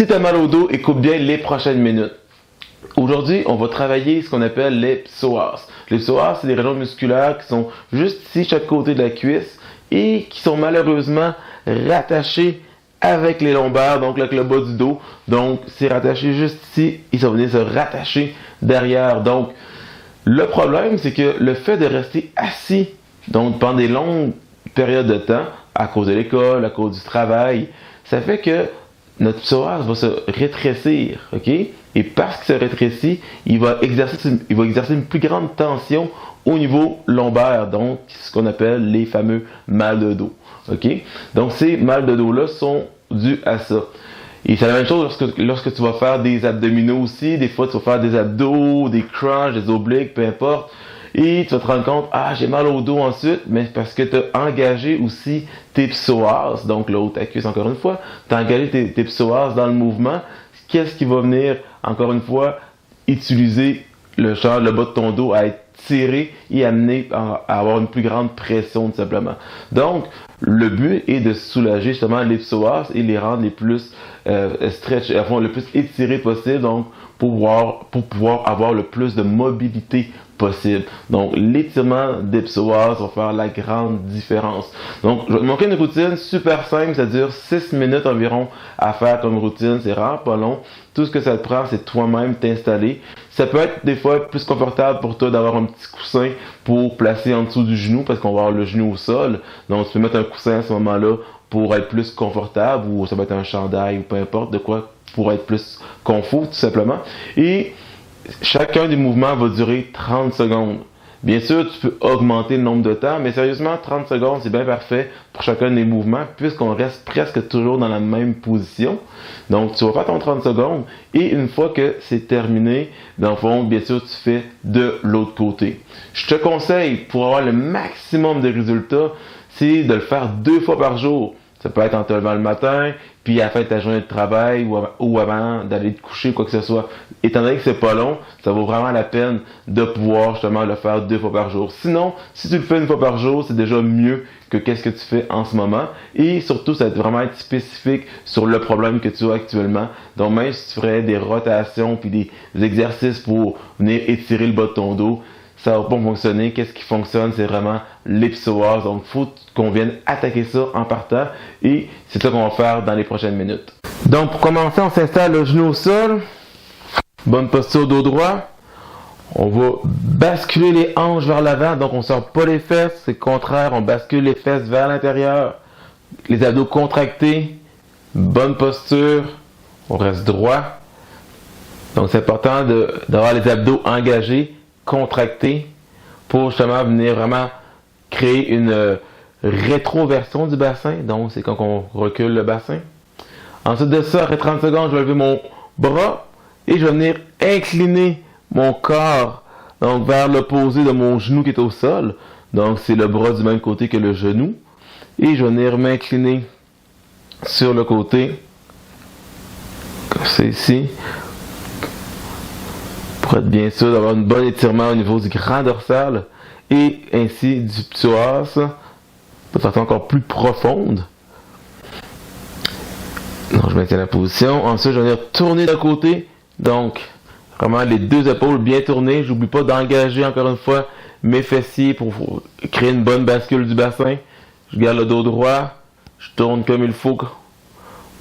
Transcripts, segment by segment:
Si tu as mal au dos, écoute bien les prochaines minutes. Aujourd'hui, on va travailler ce qu'on appelle les psoas. Les psoas, c'est des régions musculaires qui sont juste ici, chaque côté de la cuisse, et qui sont malheureusement rattachées avec les lombaires, donc avec le bas du dos. Donc, c'est rattaché juste ici, et ça va venir se rattacher derrière. Donc, le problème, c'est que le fait de rester assis, donc pendant des longues périodes de temps, à cause de l'école, à cause du travail, ça fait que notre psoas va se rétrécir, ok? Et parce qu'il se rétrécit, il va exercer une plus grande tension au niveau lombaire, donc ce qu'on appelle les fameux mal de dos, ok? Donc ces mal de dos-là sont dus à ça. Et c'est la même chose lorsque tu vas faire des abdominaux aussi, des fois tu vas faire des abdos, des crunchs, des obliques, peu importe. Et tu vas te rendre compte, j'ai mal au dos ensuite, mais parce que tu as engagé aussi tes psoas, donc là où ta cuisse encore une fois, tu as engagé tes psoas dans le mouvement. Qu'est-ce qui va venir, encore une fois, utiliser le bas de ton dos à être tiré et amener à avoir une plus grande pression tout simplement. Donc, le but est de soulager justement les psoas et les rendre les plus le plus étirés possible, donc pour pouvoir avoir le plus de mobilité possible. Donc, l'étirement des psoas va faire la grande différence. Donc, je vais te montrer une routine super simple, ça dure 6 minutes environ à faire comme routine, c'est vraiment pas long. Tout ce que ça te prend, c'est toi-même t'installer. Ça peut être des fois plus confortable pour toi d'avoir un petit coussin pour placer en dessous du genou, parce qu'on va avoir le genou au sol. Donc, tu peux mettre un coussin à ce moment-là pour être plus confortable, ou ça peut être un chandail, ou peu importe de quoi, pour être plus confort, tout simplement. Et chacun des mouvements va durer 30 secondes. Bien sûr, tu peux augmenter le nombre de temps, mais sérieusement, 30 secondes, c'est bien parfait pour chacun des mouvements, puisqu'on reste presque toujours dans la même position. Donc, tu vas faire ton 30 secondes, et une fois que c'est terminé, dans le fond, bien sûr, tu fais de l'autre côté. Je te conseille, pour avoir le maximum de résultats, c'est de le faire 2 fois par jour. Ça peut être en te levant le matin, puis à la fin de ta journée de travail ou avant d'aller te coucher, quoi que ce soit. Étant donné que c'est pas long, ça vaut vraiment la peine de pouvoir justement le faire 2 fois par jour. Sinon, si tu le fais 1 fois par jour, c'est déjà mieux que qu'est-ce que tu fais en ce moment. Et surtout, ça va vraiment être spécifique sur le problème que tu as actuellement. Donc même si tu ferais des rotations puis des exercices pour venir étirer le bas de ton dos, ça va pas fonctionner. Qu'est-ce qui fonctionne? C'est vraiment les psoas. Donc, il faut qu'on vienne attaquer ça en partant. Et c'est ça qu'on va faire dans les prochaines minutes. Donc, pour commencer, on s'installe le genou au sol. Bonne posture dos droit. On va basculer les hanches vers l'avant. Donc, on sort pas les fesses. C'est le contraire. On bascule les fesses vers l'intérieur. Les abdos contractés. Bonne posture. On reste droit. Donc, c'est important d'avoir les abdos engagés, contracté, pour justement venir vraiment créer une rétroversion du bassin. Donc, c'est quand on recule le bassin. Ensuite de ça, après 30 secondes, je vais lever mon bras et je vais venir incliner mon corps donc vers l'opposé de mon genou qui est au sol. Donc, c'est le bras du même côté que le genou. Et je vais venir m'incliner sur le côté, comme c'est ici, pour être bien sûr d'avoir un bon étirement au niveau du grand dorsal et ainsi du psoas de façon encore plus profonde. Donc je maintiens la position. Ensuite, je vais venir tourner de côté. Donc, vraiment les 2 épaules bien tournées. J'oublie pas d'engager encore une fois mes fessiers pour créer une bonne bascule du bassin. Je garde le dos droit. Je tourne comme il faut.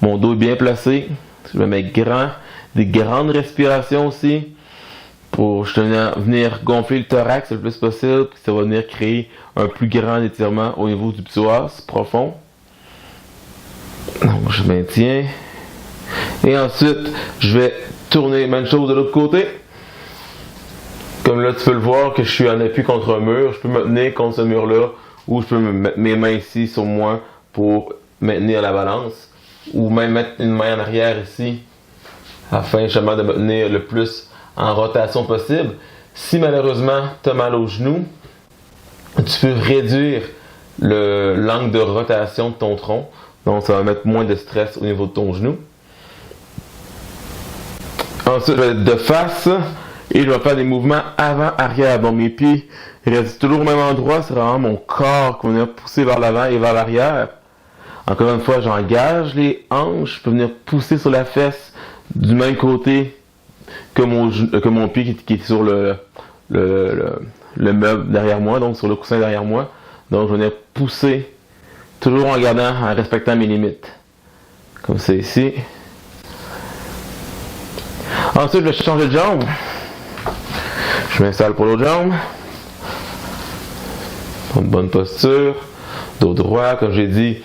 Mon dos est bien placé. Je me mets grand. Des grandes respirations aussi, pour venir gonfler le thorax le plus possible, puis ça va venir créer un plus grand étirement au niveau du psoas profond. Donc je maintiens. Et ensuite, je vais tourner même chose de l'autre côté. Comme là, tu peux le voir que je suis en appui contre un mur. Je peux me tenir contre ce mur-là, ou je peux mettre mes mains ici sur moi pour maintenir la balance, ou même mettre une main en arrière ici, afin justement de me tenir le plus en rotation possible. Si malheureusement tu as mal au genou, tu peux réduire l'angle de rotation de ton tronc. Donc ça va mettre moins de stress au niveau de ton genou. Ensuite, je vais être de face et je vais faire des mouvements avant-arrière. Bon, mes pieds restent toujours au même endroit. C'est vraiment mon corps qui va venir pousser vers l'avant et vers l'arrière. Encore une fois, j'engage les hanches, je peux venir pousser sur la fesse du même côté que mon pied qui est sur le meuble derrière moi, donc sur le coussin derrière moi. Donc je vais venir pousser, toujours en respectant mes limites. Comme c'est ici. Ensuite, je vais changer de jambe. Je m'installe pour l'autre jambe. Une bonne posture. Dos droit, comme j'ai dit.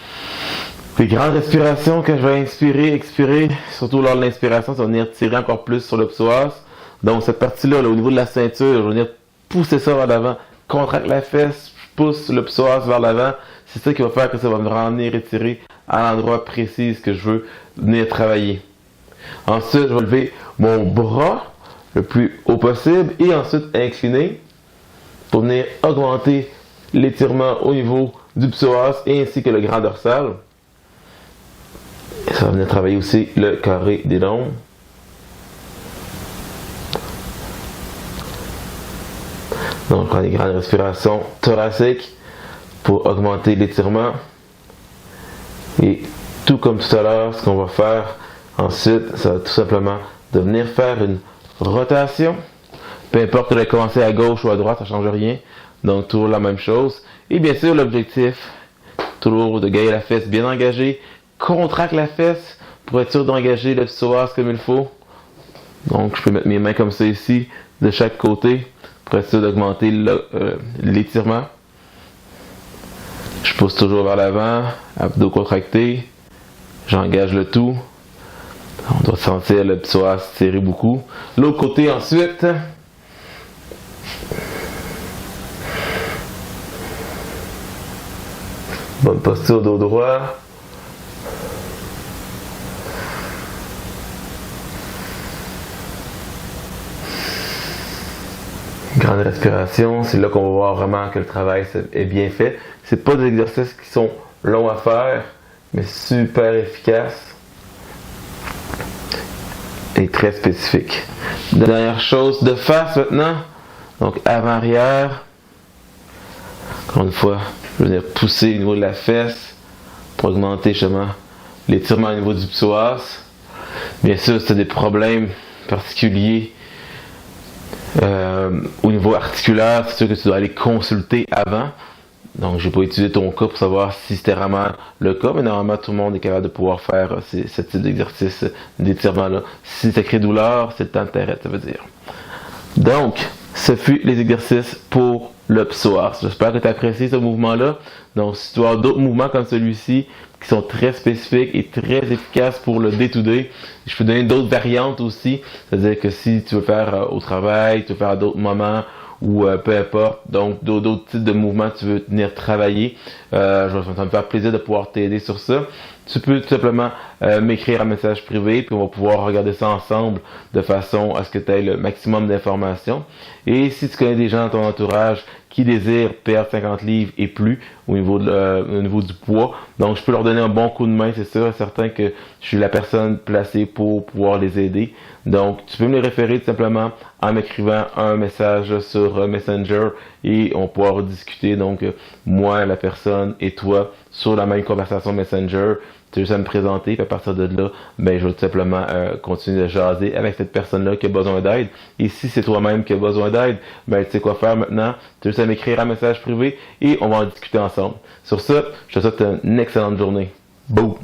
Des grandes respirations que je vais inspirer, expirer. Surtout lors de l'inspiration, ça va venir tirer encore plus sur le psoas. Donc cette partie-là, au niveau de la ceinture, je vais venir pousser ça vers l'avant. Contracte la fesse, je pousse le psoas vers l'avant. C'est ça qui va faire que ça va me venir étirer à l'endroit précis que je veux venir travailler. Ensuite, je vais lever mon bras le plus haut possible et ensuite incliner pour venir augmenter l'étirement au niveau du psoas et ainsi que le grand dorsal. Et ça va venir travailler aussi le carré des lombes. Donc, je prends des grandes respirations thoraciques pour augmenter l'étirement. Et tout comme tout à l'heure, ce qu'on va faire ensuite, ça va tout simplement de venir faire une rotation. Peu importe de commencer à gauche ou à droite, ça ne change rien. Donc, toujours la même chose. Et bien sûr, l'objectif, toujours de gagner la fesse bien engagée. Contracte la fesse pour être sûr d'engager le psoas comme il faut. Donc, je peux mettre mes mains comme ça ici, de chaque côté, pour être sûr d'augmenter l'étirement. Je pousse toujours vers l'avant, abdos contractés. J'engage le tout. On doit sentir le psoas tirer beaucoup. L'autre côté ensuite. Bonne posture, dos droit. Grande respiration, c'est là qu'on va voir vraiment que le travail est bien fait. C'est pas des exercices qui sont longs à faire, mais super efficaces et très spécifiques. Dernière chose de face maintenant, donc avant-arrière. Encore une fois, je vais venir pousser au niveau de la fesse pour augmenter justement l'étirement au niveau du psoas. Bien sûr, si tu as des problèmes particuliers au niveau articulaire, c'est sûr que tu dois aller consulter avant. Donc, je n'ai pas étudié ton cas pour savoir si c'était vraiment le cas, mais normalement, tout le monde est capable de pouvoir faire ce type d'exercice d'étirement-là. Si ça crée douleur, c'est le temps de t'arrêter, ça veut dire. Donc, ce fut les exercices pour le psoas. J'espère que tu as apprécié ce mouvement-là. Donc, si tu as d'autres mouvements comme celui-ci, qui sont très spécifiques et très efficaces pour le day-to-day. Je peux donner d'autres variantes aussi. C'est-à-dire que si tu veux faire au travail, tu veux faire à d'autres moments, ou peu importe, donc d'autres types de mouvements que tu veux venir travailler, ça me faire plaisir de pouvoir t'aider sur ça. Tu peux tout simplement m'écrire un message privé, puis on va pouvoir regarder ça ensemble de façon à ce que tu aies le maximum d'informations. Et si tu connais des gens dans ton entourage qui désirent perdre 50 livres et plus au niveau du poids, donc je peux leur donner un bon coup de main, c'est sûr et certain que je suis la personne placée pour pouvoir les aider. Donc tu peux me les référer tout simplement en m'écrivant un message sur Messenger et on pourra rediscuter, donc moi, la personne et toi sur la même conversation Messenger. Tu as juste à me présenter, puis à partir de là, ben, je vais tout simplement continuer de jaser avec cette personne-là qui a besoin d'aide. Et si c'est toi-même qui a besoin d'aide, ben, tu sais quoi faire maintenant. Tu as juste à m'écrire un message privé et on va en discuter ensemble. Sur ça, je te souhaite une excellente journée. Boum!